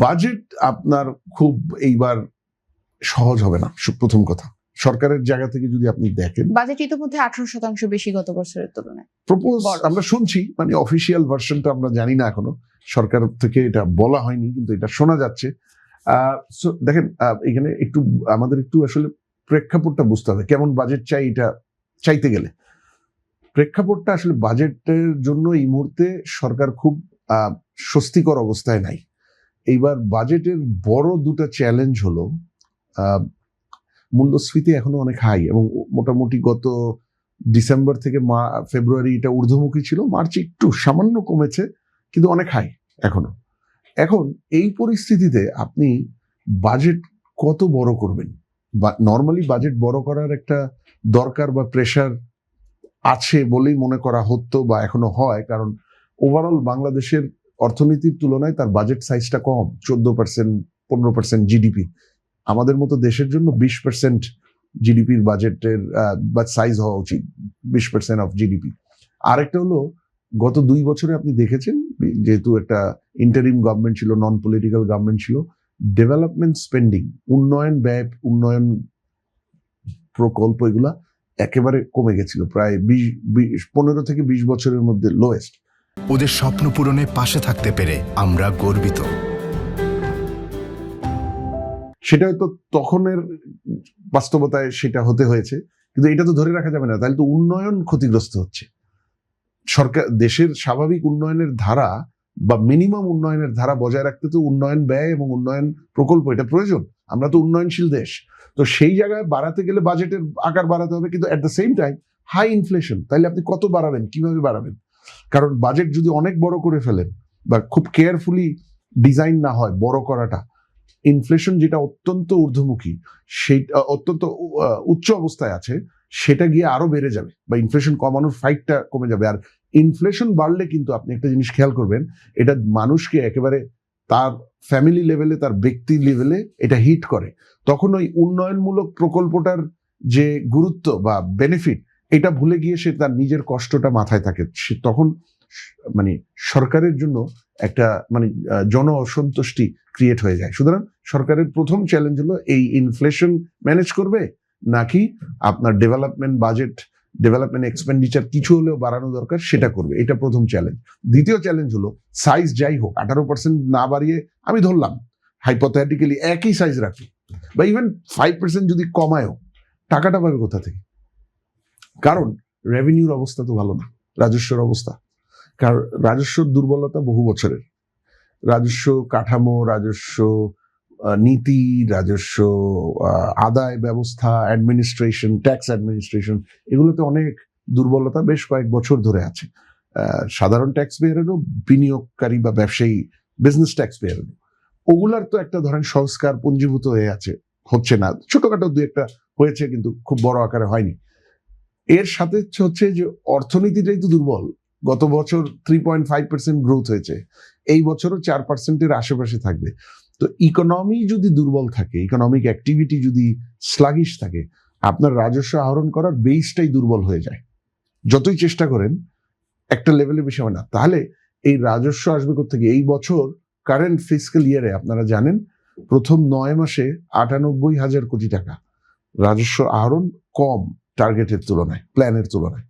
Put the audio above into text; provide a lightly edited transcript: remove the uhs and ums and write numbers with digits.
Budget আপনার খুব এইবার সহজ হবে না, প্রথম কথা। সরকারের জায়গা থেকে যদি আপনি দেখেন, বাজেট ইতিমধ্যে 18% বেশি গত বছরের তুলনায় প্রপোজ আমরা শুনছি, মানে অফিসিয়াল ভার্সনটা আমরা জানি না এখনো, সরকার থেকে এটা বলা হয়নি, কিন্তু এটা শোনা যাচ্ছে। দেখেন, এখানে একটু আমাদের একটু আসলে প্রেক্ষাপটটা বুঝতে হবে, কেমন বাজেট চাই এটা চাইতে গেলে। প্রেক্ষাপটটা আসলে বাজেটের জন্য এই মুহূর্তে সরকার খুব স্বস্তিকর অবস্থায় নাই। এইবার বাজেটের বড় দুটো চ্যালেঞ্জ হলো, মূল্যস্ফীতি এখনো অনেক হাই, এবং মোটামুটি গত ডিসেম্বর থেকে ফেব্রুয়ারি এটা ঊর্ধ্বমুখী ছিল, মার্চ একটু সামান্য কমেছে, কিন্তু অনেক হাই এখনো। এখন এই পরিস্থিতিতে আপনি বাজেট কত বড় করবেন? নর্মালি বাজেট বড় করার একটা দরকার বা প্রেশার আছে বলেই মনে করা হতো বা এখনো হয়, কারণ ওভারঅল বাংলাদেশের অর্থনীতির তুলনায় তার বাজেট সাইজটা কম, 14%, 15% জিডিপি। আমাদের মতো দেশের জন্য 20% জিডিপির বাজেটের বা সাইজ হওয়া উচিত, 20% অফ জিডিপি। আরেকটা হলো, গত 2 বছরে আপনি দেখেছেন, যেহেতু একটা ইন্টারিম গভর্নমেন্ট ছিল, নন পলিটিক্যাল গভর্নমেন্ট ছিল, ডেভেলপমেন্ট স্পেন্ডিং, উন্নয়ন ব্যয়, উন্নয়ন প্রকল্প, এগুলা একেবারে কমে গেছিল, প্রায় 15 থেকে 20 বছরের মধ্যে লোয়েস্ট। ওদের স্বপ্ন পূরণে পাশে থাকতে পেরে আমরা গর্বিত। সেটা হয়তো তখনের বাস্তবতায় সেটা হতে হয়েছে, কিন্তু এটা তো ধরে রাখা যাবে না, তাহলে তো উন্নয়ন ক্ষতিগ্রস্ত হচ্ছে। সরকার দেশের স্বাভাবিক উন্নয়নের ধারা বা মিনিমাম উন্নয়নের ধারা বজায় রাখতে তো উন্নয়ন ব্যয় এবং উন্নয়ন প্রকল্প এটা প্রয়োজন। আমরা তো উন্নয়নশীল দেশ, তো সেই জায়গায় বাড়াতে গেলে বাজেটের আকার বাড়াতে হবে, কিন্তু at the same time high inflation, তাইলে আপনি কত বাড়াবেন, কিভাবে বাড়াবেন? কারণ বাজেট যদি অনেক বড় করে ফেলেন বা খুব কেয়ারফুলি ডিজাইন না হয় বড় করাটা, ইনফ্লেশন যেটা অত্যন্ত ঊর্ধ্বমুখী, সেইটা অত্যন্ত উচ্চ অবস্থায় আছে, সেটা গিয়ে আরো বেড়ে যাবে, বা ইনফ্লেশন কমানোর ফাইটটা কমে যাবে। আর ইনফ্লেশন বাড়লে কিন্তু আপনি একটা জিনিস খেয়াল করবেন, এটা মানুষকে একেবারে তার ফ্যামিলি লেভেলে, তার ব্যক্তি লেভেলে এটা হিট করে। তখন ওই উন্নয়নমূলক প্রকল্পটার যে গুরুত্ব বা বেনিফিট, এটা ভুলে গিয়ে সে তার নিজের কষ্টটা মাথায় থাকে, সে তখন মানে সরকারের জন্য একটা মানে জন অসন্তুষ্টি ক্রিয়েট হয়ে যায়। সুতরাং সরকারের প্রথম চ্যালেঞ্জ হলো এই ইনফ্লেশন ম্যানেজ করবে, নাকি আপনার ডেভেলপমেন্ট বাজেট, ডেভেলপমেন্ট এক্সপেন্ডিচার কিছু হলেও বাড়ানো দরকার সেটা করবে। এটা প্রথম চ্যালেঞ্জ। দ্বিতীয় চ্যালেঞ্জ হলো, সাইজ যাই হোক 18% না বাড়িয়ে, আমি ধরলাম হাইপোথেটিক্যালি একই সাইজ রাখি, বা ইভেন 5% যদি কমায়ও, টাকাটা পাবে কোথা থেকে? কারণ রেভিনিউর অবস্থা তো ভালো না, রাজস্বের অবস্থা। কারণ রাজস্বর দুর্বলতা বহু বছরের, রাজস্ব কাঠামো, রাজস্ব নীতি, রাজস্ব আদায় ব্যবস্থা, অ্যাডমিনিস্ট্রেশন, ট্যাক্স অ্যাডমিনিস্ট্রেশন, এগুলোতে অনেক দুর্বলতা বেশ কয়েক বছর ধরে আছে। সাধারণ ট্যাক্স পেয়ারেরও, বিনিয়োগকারী বা ব্যবসায়ী বিজনেস ট্যাক্স পেয়ারেরও, ওগুলার তো একটা ধরেন সংস্কার পুঞ্জীভূত হয়ে আছে, হচ্ছে না, ছোটখাটো 2-1টা হয়েছে, কিন্তু খুব বড় আকারে হয়নি। এর সাথে হচ্ছে যে অর্থনীতিটাই তো দুর্বল। গত বছর 3.5% গ্রোথ হয়েছে, এই বছরও 4%-এর আশেপাশে থাকবে। তো ইকোনমি যদি দুর্বল থাকে, ইকোনমিক অ্যাক্টিভিটি যদি স্লাগিশ থাকে, আপনার রাজস্ব আহরণ করার বেসটাই দুর্বল হয়ে যায়। যতই চেষ্টা করেন একটা লেভেলে বেশি হয় না। তাহলে এই রাজস্ব আসবে কোত্থেকে? এই বছর কারেন্ট ফিসক্যাল ইয়ারে আপনারা জানেন, প্রথম 9 মাসে 98,000 কোটি টাকা রাজস্ব আহরণ কম টার্গেটের তুলনায়, প্ল্যানের তুলনায়।